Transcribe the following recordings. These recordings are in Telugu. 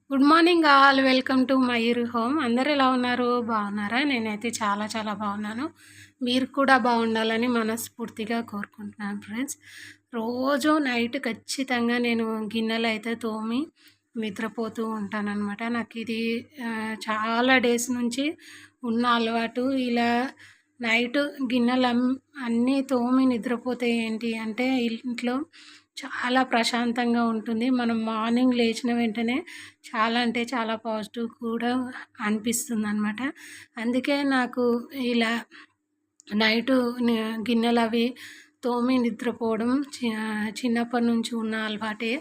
Good morning all. Welcome to Mayur home. అందరూ ఎలా ఉన్నారు? బాగున్నారా? నేనైతే చాలా చాలా బాగున్నాను. మీరు కూడా బాగుండాలని మనస్ఫూర్తిగా కోరుకుంటున్నాను ఫ్రెండ్స్. రోజు నైట్ ఖచ్చితంగా నేను గిన్నెలు అయితే తోమి నిద్రపోతూ ఉంటానన్నమాట. నాకు ఇది చాలా డేస్ నుంచి ఉన్న అలవాటు. ఇలా నైట్ గిన్నెలు అన్నీ తోమి నిద్రపోతే ఏంటి అంటే ఇంట్లో చాలా ప్రశాంతంగా ఉంటుంది. మనం మార్నింగ్ లేచిన వెంటనే చాలా అంటే చాలా పాజిటివ్ కూడా అనిపిస్తుందనమాట. అందుకే నాకు ఇలా నైటు గిన్నెలు అవి తోమి నిద్రపోవడం చిన్నప్పటి నుంచి ఉన్న అలవాటే.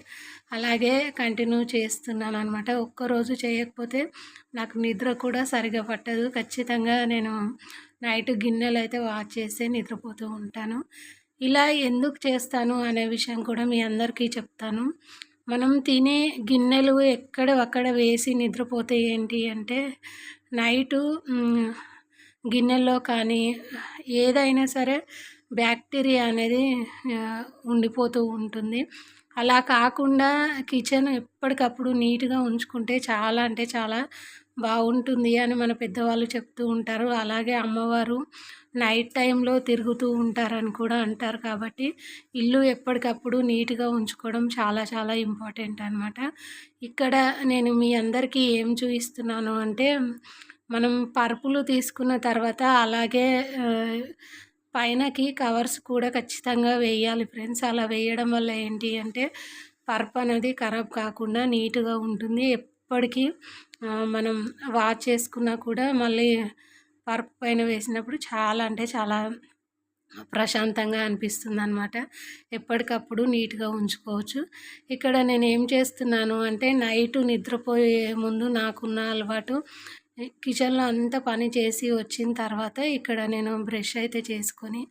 అలాగే కంటిన్యూ చేస్తున్నాను అనమాట. ఒక్కరోజు చేయకపోతే నాకు నిద్ర కూడా సరిగా పట్టదు. ఖచ్చితంగా నేను నైట్ గిన్నెలు అయితే వాష్ చేసే నిద్రపోతూ ఉంటాను. ఇలా ఎందుకు చేస్తాను అనే విషయం కూడా మీ అందరికీ చెప్తాను. మనం తినే గిన్నెలు ఎక్కడవక్కడ వేసి నిద్రపోతే ఏంటి అంటే నైటు గిన్నెల్లో కానీ ఏదైనా సరే బ్యాక్టీరియా అనేది ఉండిపోతూ ఉంటుంది. అలా కాకుండా కిచెన్ ఎప్పటికప్పుడు నీట్‌గా ఉంచుకుంటే చాలా అంటే చాలా బాగుంటుంది అని మన పెద్దవాళ్ళు చెప్తూ ఉంటారు. అలాగే అమ్మవారు నైట్ టైంలో తిరుగుతూ ఉంటారని కూడా అంటారు. కాబట్టి ఇల్లు ఎప్పటికప్పుడు నీట్‌గా ఉంచుకోవడం చాలా చాలా ఇంపార్టెంట్ అనమాట. ఇక్కడ నేను మీ అందరికీ ఏం చూపిస్తున్నాను అంటే మనం పరుపులు తీసుకున్న తర్వాత అలాగే పైనకి కవర్స్ కూడా ఖచ్చితంగా వేయాలి ఫ్రెండ్స్. అలా వేయడం వల్ల ఏంటి అంటే పరుపు అనేది ఖరాబ్ కాకుండా నీట్‌గా ఉంటుంది. ఎప్పటికీ మనం వాష్ చేసుకున్నా కూడా మళ్ళీ పరుపు పైన వేసినప్పుడు చాలా అంటే చాలా ప్రశాంతంగా అనిపిస్తుందనమాట. ఎప్పటికప్పుడు నీట్‌గా ఉంచుకోవచ్చు. ఇక్కడ నేనేం చేస్తున్నాను అంటే నైటు నిద్రపోయే ముందు నాకున్న అలవాటు కిచెన్‌లో అంతా పని చేసి వచ్చిన తర్వాత ఇక్కడ నేను బ్రష్ అయితే చేసుకొని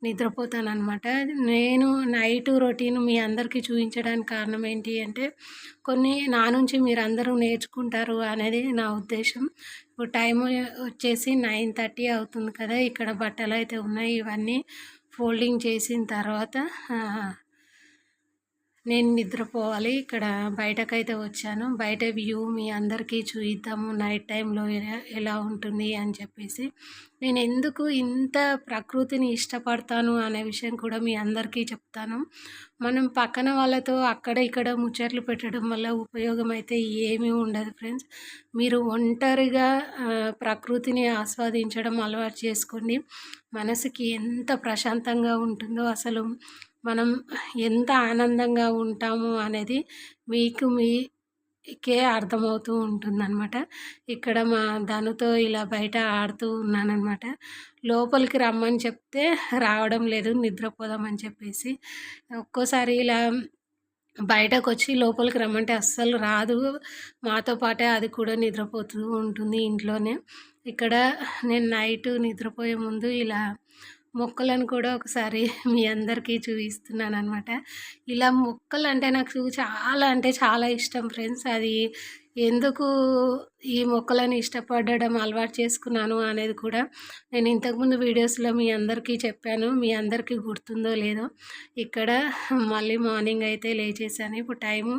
నిద్రపోతాననమాట. నేను నైటు రొటీన్ మీ అందరికీ చూపించడానికి కారణం ఏంటి అంటే కొన్ని నా నుంచి మీరందరూ నేర్చుకుంటారు అనేది నా ఉద్దేశం. ఇప్పుడు టైము వచ్చేసి 9:30 అవుతుంది కదా! ఇక్కడ బట్టలైతే ఉన్నాయి. ఇవన్నీ ఫోల్డింగ్ చేసిన తర్వాత నేను నిద్రపోవాలి. ఇక్కడ బయటకైతే వచ్చాను. బయట వ్యూ మీ అందరికీ చూయిద్దాము నైట్ టైంలో ఎలా ఉంటుంది అని చెప్పేసి. నేను ఎందుకు ఇంత ప్రకృతిని ఇష్టపడతాను అనే విషయం కూడా మీ అందరికీ చెప్తాను. మనం పక్కన వాళ్ళతో అక్కడ ఇక్కడ ముచ్చట్లు పెట్టడం వల్ల ఉపయోగం అయితే ఏమీ ఉండదు ఫ్రెండ్స్. మీరు ఒంటరిగా ప్రకృతిని ఆస్వాదించడం అలవాటు చేసుకోండి. మనసుకి ఎంత ప్రశాంతంగా ఉంటుందో అసలు మనం ఎంత ఆనందంగా ఉంటాము అనేది మీకే అర్థమవుతూ ఉంటుందన్నమాట. ఇక్కడ మా ధనుతో ఇలా బయట ఆడుతూ ఉన్నానన్నమాట. లోపలికి రమ్మని చెప్తే రావడం లేదు, నిద్రపోదామని చెప్పేసి. ఒక్కోసారి ఇలా బయటకొచ్చి లోపలికి రమ్మంటే అస్సలు రాదు. మాతో పాటే అది కూడా నిద్రపోతూ ఉంటుంది ఇంట్లోనే. ఇక్కడ నేను నైటు నిద్రపోయే ముందు ఇలా మొక్కలను కూడా ఒకసారి మీ అందరికీ చూపిస్తున్నాననమాట. ఇలా మొక్కలంటే నాకు చాలా అంటే చాలా ఇష్టం ఫ్రెండ్స్. అది ఎందుకు ఈ మొక్కలను ఇష్టపడడం అలవాటు చేసుకున్నాను అనేది కూడా నేను ఇంతకుముందు వీడియోస్‌లో మీ అందరికీ చెప్పాను. మీ అందరికీ గుర్తుందో లేదో. ఇక్కడ మళ్ళీ మార్నింగ్ అయితే లేచేసాను. ఇప్పుడు టైము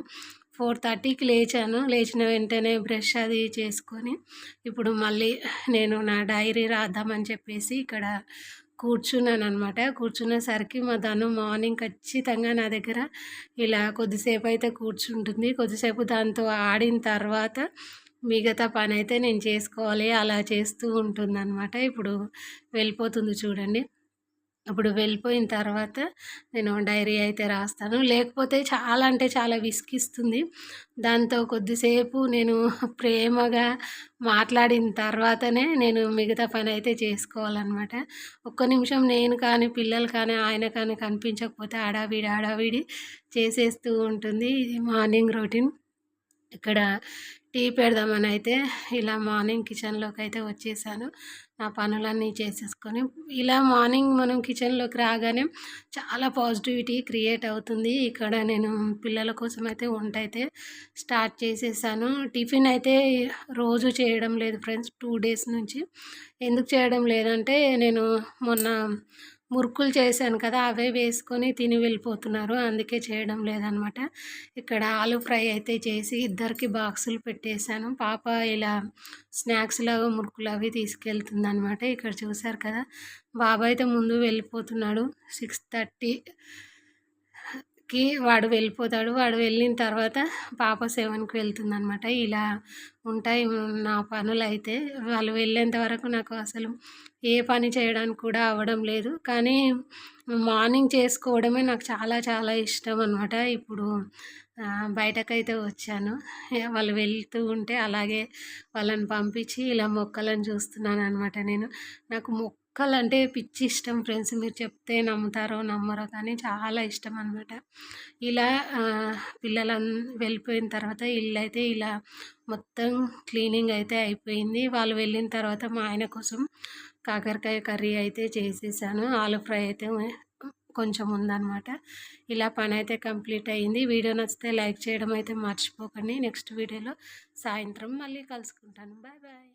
4:30కి లేచాను. లేచిన వెంటనే బ్రష్ అది చేసుకొని ఇప్పుడు మళ్ళీ నేను నా డైరీ రాద్దామని చెప్పేసి ఇక్కడ కూర్చున్నాననమాట. కూర్చునేసరికి మా ధను మార్నింగ్ ఖచ్చితంగా నా దగ్గర ఇలా కొద్దిసేపు అయితే కూర్చుంటుంది. కొద్దిసేపు దాంతో ఆడిన తర్వాత మిగతా పనైతే నేను చేసుకోవాలి. అలా చేస్తూ ఉంటుందనమాట. ఇప్పుడు వెళ్ళిపోతుంది చూడండి. అప్పుడు వెళ్ళిపోయిన తర్వాత నేను డైరీ అయితే రాస్తాను. లేకపోతే చాలా అంటే చాలా విసిగిస్తుంది. దాంతో కొద్దిసేపు నేను ప్రేమగా మాట్లాడిన తర్వాతనే నేను మిగతా పనైతే చేసుకోవాలనమాట. ఒక్క నిమిషం నేను కానీ, పిల్లలు కానీ, ఆయన కానీ కనిపించకపోతే హడావిడి చేసేస్తూ ఉంటుంది. ఇది మార్నింగ్ రొటీన్. ఇక్కడ టీ పెడదామని అయితే ఇలా మార్నింగ్ కిచెన్లోకి అయితే వచ్చేసాను. నా పనులన్నీ చేసేసుకొని ఇలా మార్నింగ్ మనం కిచెన్లోకి రాగానే చాలా పాజిటివిటీ క్రియేట్ అవుతుంది. ఇక్కడ నేను పిల్లల కోసం అయితే వంట అయితే స్టార్ట్ చేసేసాను. టిఫిన్ అయితే రోజు చేయడం లేదు ఫ్రెండ్స్ 2 డేస్ నుంచి. ఎందుకు చేయడం లేదంటే నేను మొన్న మురుకులు చేశాను కదా! అవే వేసుకొని తిని వెళ్ళిపోతున్నారు. అందుకే చేయడం లేదనమాట. ఇక్కడ ఆలు ఫ్రై అయితే చేసి ఇద్దరికి బాక్సులు పెట్టేశాను. పాప ఇలా స్నాక్స్‌లాగా మురుకులవి తీసుకెళ్తుందనమాట. ఇక్కడ చూసారు కదా! బాబు అయితే ముందు వెళ్ళిపోతున్నాడు. 6:30 వాడు వెళ్ళిపోతాడు. వాడు వెళ్ళిన తర్వాత పాప 7కి వెళ్తుందనమాట. ఇలా ఉంటాయి నా పనులైతే. వాళ్ళు వెళ్ళేంత వరకు నాకు అసలు ఏ పని చేయడానికి కూడా అవ్వడం లేదు. కానీ మార్నింగ్ చేసుకోవడమే నాకు చాలా చాలా ఇష్టం అనమాట. ఇప్పుడు బయటకైతే వచ్చాను. వాళ్ళు వెళ్తూ ఉంటే అలాగే వాళ్ళని పంపించి ఇలా మొక్కలను చూస్తున్నాననమాట నేను. నాకు మొక్కలంటే పిచ్చి ఇష్టం ఫ్రెండ్స్. మీరు చెప్తే నమ్ముతారో నమ్మరో కానీ చాలా ఇష్టం అనమాట. ఇలా వెళ్ళిపోయిన తర్వాత ఇల్లయితే ఇలా మొత్తం క్లీనింగ్ అయితే అయిపోయింది. వాళ్ళు వెళ్ళిన తర్వాత మా ఆయన కోసం కాకరకాయ కర్రీ అయితే చేసేసాను. ఆలు ఫ్రై అయితే కొంచెం ఉందనమాట. ఇలా పనైతే కంప్లీట్ అయింది. వీడియో నచ్చితే లైక్ చేయడం అయితే మర్చిపోకండి. నెక్స్ట్ వీడియోలో సాయంత్రం మళ్ళీ కలుసుకుంటాను. Bye bye.